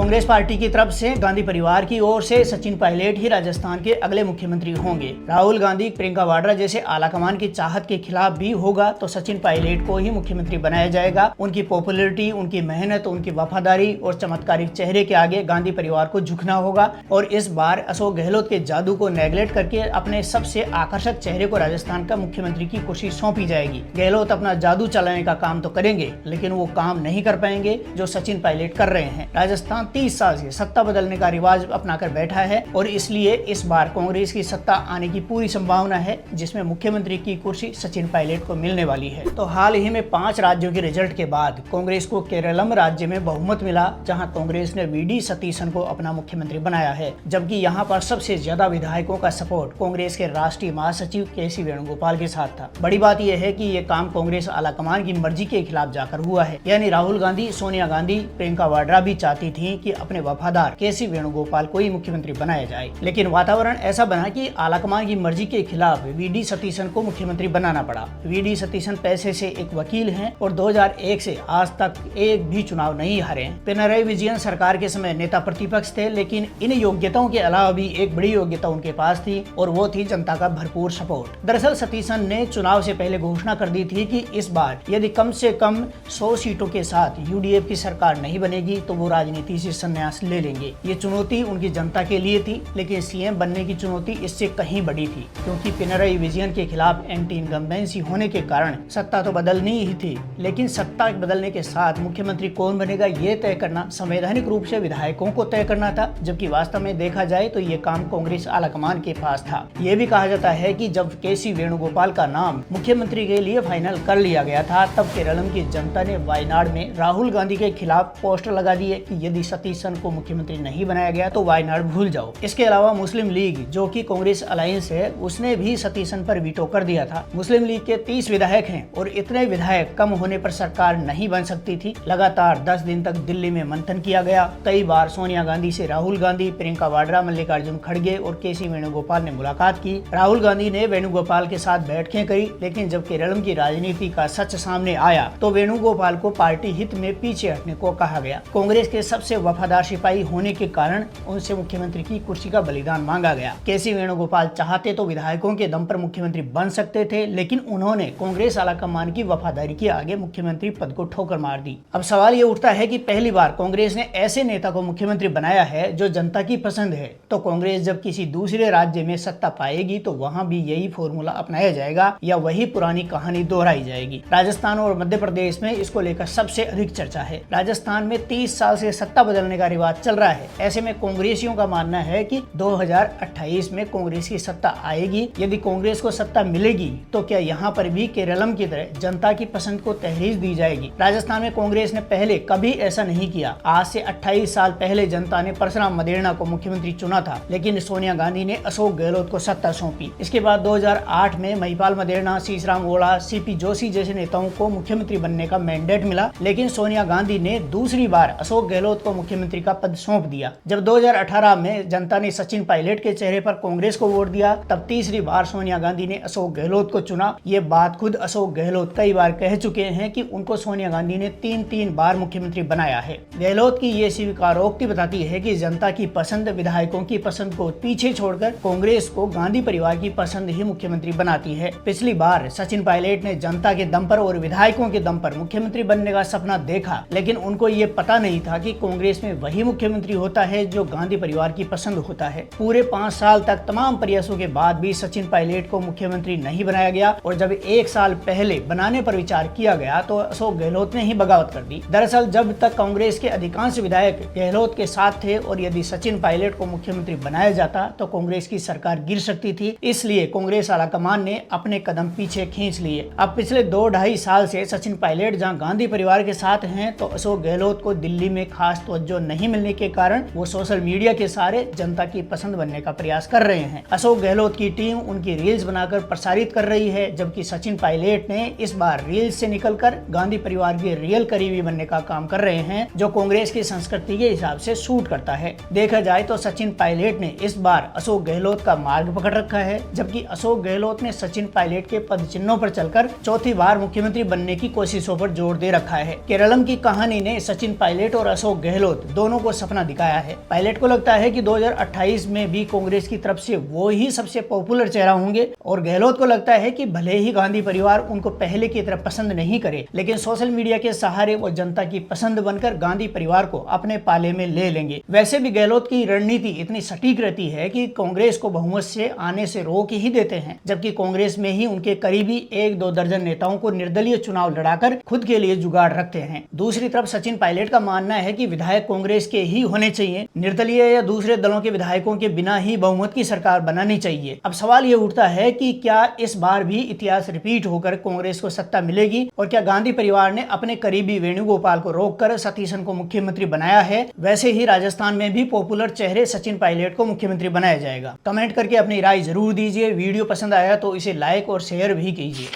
Congress party की तरफ से गांधी परिवार की ओर से सचिन पायलट ही राजस्थान के अगले मुख्यमंत्री होंगे। राहुल गांधी, प्रियंका वाड्रा जैसे आलाकमान की चाहत के खिलाफ भी होगा तो सचिन पायलट को ही मुख्यमंत्री बनाया जाएगा। उनकी पॉपुलैरिटी, उनकी मेहनत, उनकी वफादारी और चमत्कारिक चेहरे के आगे गांधी परिवार को झुकना होगा और इस बार अशोक गहलोत के जादू को नेगलेक्ट करके अपने सबसे आकर्षक चेहरे को राजस्थान का मुख्यमंत्री की कुर्सी सौंपी जाएगी। गहलोत अपना जादू चलाने का काम तो करेंगे लेकिन वो काम नहीं कर पाएंगे जो सचिन पायलट कर रहे हैं। राजस्थान 30 साल से सत्ता बदलने का रिवाज अपनाकर बैठा है और इसलिए इस बार कांग्रेस की सत्ता आने की पूरी संभावना है, जिसमें मुख्यमंत्री की कुर्सी सचिन पायलट को मिलने वाली है। तो हाल ही में 5 राज्यों के रिजल्ट के बाद कांग्रेस को केरलम राज्य में बहुमत मिला, जहां कांग्रेस ने वीडी सतीशन को अपना मुख्यमंत्री बनाया है, जबकि यहां पर सबसे ज्यादा विधायकों का सपोर्ट कांग्रेस के राष्ट्रीय महासचिव के.सी. वेणुगोपाल के साथ था। बड़ी बात यह है कि ये काम कांग्रेस आलाकमान की मर्जी के खिलाफ जाकर हुआ है, यानी राहुल गांधी, सोनिया गांधी, प्रियंका वाड्रा भी चाहती थी कि अपने वफादार के.सी. वेणुगोपाल को ही मुख्यमंत्री बनाया जाए, लेकिन वातावरण ऐसा बना कि आलाकमान की मर्जी के खिलाफ वीडी सतीशन को मुख्यमंत्री बनाना पड़ा। वीडी सतीशन पैसे से एक वकील हैं और 2001 से आज तक एक भी चुनाव नहीं हारे। पिनराई विजयन सरकार के समय नेता प्रतिपक्ष थे, लेकिन इन योग्यताओं के अलावा भी एक बड़ी योग्यता उनके पास थी और वो थी जनता का भरपूर सपोर्ट। दरअसल सतीशन ने चुनाव से पहले घोषणा कर दी थी कि इस बार यदि कम से कम 100 सीटों के साथ यूडीएफ की सरकार नहीं बनेगी तो वो राजनीति से संन्यास ले लेंगे। ये चुनौती उनकी जनता के लिए थी, लेकिन सीएम बनने की चुनौती इससे कहीं बड़ी थी, क्योंकि पिनराई विजयन के खिलाफ एंटी इनकम्बेंसी होने के कारण सत्ता तो बदलनी ही थी, लेकिन सत्ता बदलने के साथ मुख्यमंत्री कौन बनेगा ये तय करना संवैधानिक रूप से विधायकों को तय करना था, जबकि वास्तव में देखा जाए तो ये काम कांग्रेस आलाकमान के पास था। ये भी कहा जाता है कि जब के.सी. वेणुगोपाल का नाम मुख्यमंत्री के लिए फाइनल कर लिया गया था, तब केरलम की जनता ने वायनाड में राहुल गांधी के खिलाफ पोस्टर लगा दिए कि यदि सतीशन को मुख्यमंत्री नहीं बनाया गया तो वायनाड भूल जाओ। इसके अलावा मुस्लिम लीग, जो कि कांग्रेस अलायंस है, उसने भी सतीशन पर वीटो कर दिया था। मुस्लिम लीग के 30 विधायक हैं और इतने विधायक कम होने पर सरकार नहीं बन सकती थी। लगातार 10 दिन तक दिल्ली में मंथन किया गया। कई बार सोनिया गांधी से राहुल गांधी, प्रियंका वाड्रा, मल्लिकार्जुन खड़गे और के.सी. वेणुगोपाल ने मुलाकात की। राहुल गांधी ने वेणुगोपाल के साथ बैठकें करी, लेकिन जब केरलम की राजनीति का सच सामने आया तो वेणुगोपाल को पार्टी हित में पीछे हटने को कहा गया। कांग्रेस के सबसे वफादार सिपाही होने के कारण उनसे मुख्यमंत्री की कुर्सी का बलिदान मांगा गया। के.सी. वेणुगोपाल चाहते तो विधायकों के दम पर मुख्यमंत्री बन सकते थे, लेकिन उन्होंने कांग्रेस आलाकमान की वफादारी के आगे मुख्यमंत्री पद को ठोकर मार दी। अब सवाल ये उठता है कि पहली बार कांग्रेस ने ऐसे नेता को मुख्यमंत्री बनाया है जो जनता की पसंद है, तो कांग्रेस जब किसी दूसरे राज्य में सत्ता पाएगी तो वहां भी यही फॉर्मूला अपनाया जाएगा या वही पुरानी कहानी दोहराई जाएगी। राजस्थान और मध्य प्रदेश में इसको लेकर सबसे अधिक चर्चा है। राजस्थान में 30 साल से सत्ता बदलने का रिवाज चल रहा है। ऐसे में कांग्रेसियों का मानना है कि 2028 में कांग्रेस की सत्ता आएगी। यदि कांग्रेस को सत्ता मिलेगी तो क्या यहाँ पर भी केरलम की तरह जनता की पसंद को तहरीर दी जाएगी? राजस्थान में कांग्रेस ने पहले कभी ऐसा नहीं किया। आज से 28 साल पहले जनता ने परशुराम मदेरणा को मुख्यमंत्री चुना था, लेकिन सोनिया गांधी ने अशोक गहलोत को सत्ता सौंपी। इसके बाद 2008 में महिपाल मदेरणा, शीशराम ओढ़ा, सी.पी. जोशी जैसे नेताओं को मुख्यमंत्री बनने का मैंडेट मिला, लेकिन सोनिया गांधी ने दूसरी बार अशोक गहलोत को मुख्यमंत्री का पद सौंप दिया। जब 2018 में जनता ने सचिन पायलट के चेहरे पर कांग्रेस को वोट दिया, तब तीसरी बार सोनिया गांधी ने अशोक गहलोत को चुना। ये बात खुद अशोक गहलोत कई बार कह चुके हैं कि उनको सोनिया गांधी ने 3 बार मुख्यमंत्री बनाया है। गहलोत की ये स्वीकारोक्ति बताती है कि जनता की पसंद विधायकों की पसंद को पीछे छोड़कर कांग्रेस को गांधी परिवार की पसंद ही मुख्यमंत्री बनाती है। पिछली बार सचिन पायलट ने जनता के दम पर और विधायकों के दम पर मुख्यमंत्री बनने का सपना देखा, लेकिन उनको ये पता नहीं था कि कांग्रेस में वही मुख्यमंत्री होता है जो गांधी परिवार की पसंद होता है। पूरे 5 साल तक तमाम प्रयासों के बाद भी सचिन पायलट को मुख्यमंत्री नहीं बनाया गया और जब 1 साल पहले बनाने पर विचार किया गया तो अशोक गहलोत ने ही बगावत कर दी। दरअसल जब तक कांग्रेस के अधिकांश विधायक गहलोत के साथ थे और यदि सचिन पायलट को मुख्यमंत्री बनाया जाता तो कांग्रेस की सरकार गिर सकती थी, इसलिए कांग्रेस आलाकमान ने अपने कदम पीछे खींच लिए। अब पिछले 2-2.5 साल से सचिन पायलट जहां गांधी परिवार के साथ हैं, तो अशोक गहलोत को दिल्ली में खास तवज्जो नहीं मिलने के कारण वो सोशल मीडिया के सारे जनता की पसंद बनने का प्रयास कर रहे हैं। अशोक गहलोत की टीम उनकी रील्स बनाकर प्रसारित कर रही है, जबकि सचिन पायलट ने इस बार रील्स से निकलकर गांधी परिवार के रियल करीबी बनने का काम कर रहे हैं, जो कांग्रेस की संस्कृति के हिसाब से सूट करता है। देखा जाए तो सचिन पायलट ने इस बार अशोक गहलोत का मार्ग पकड़ रखा है, जबकि अशोक गहलोत ने सचिन पायलट के पद चिन्हों पर चलकर चौथी बार मुख्यमंत्री बनने की कोशिशों पर जोर दे रखा है। केरलम की कहानी ने सचिन पायलट और अशोक गहलोत गहलोत दोनों को सपना दिखाया है। पायलट को लगता है कि 2028 में भी कांग्रेस की तरफ से वो ही सबसे पॉपुलर चेहरा होंगे और गहलोत को लगता है कि भले ही गांधी परिवार उनको पहले की तरह पसंद नहीं करे, लेकिन सोशल मीडिया के सहारे वो जनता की पसंद बनकर गांधी परिवार को अपने पाले में ले लेंगे। वैसे भी गहलोत की रणनीति इतनी सटीक रहती है कि कांग्रेस को बहुमत से आने से रोक ही देते हैं, जबकि कांग्रेस में ही उनके करीबी 1-2 दर्जन नेताओं को निर्दलीय चुनाव लड़ाकर खुद के लिए जुगाड़ रखते हैं। दूसरी तरफ सचिन पायलट का मानना है कि विधायक कांग्रेस के ही होने चाहिए, निर्दलीय या दूसरे दलों के विधायकों के बिना ही बहुमत की सरकार बनानी चाहिए। अब सवाल ये उठता है कि क्या इस बार भी इतिहास रिपीट होकर कांग्रेस को सत्ता मिलेगी और क्या गांधी परिवार ने अपने करीबी वेणुगोपाल को रोककर सतीशन को मुख्यमंत्री बनाया है, वैसे ही राजस्थान में भी पॉपुलर चेहरे सचिन पायलट को मुख्यमंत्री बनाया जाएगा। कमेंट करके अपनी राय जरूर दीजिए। वीडियो पसंद आया तो इसे लाइक और शेयर भी कीजिए।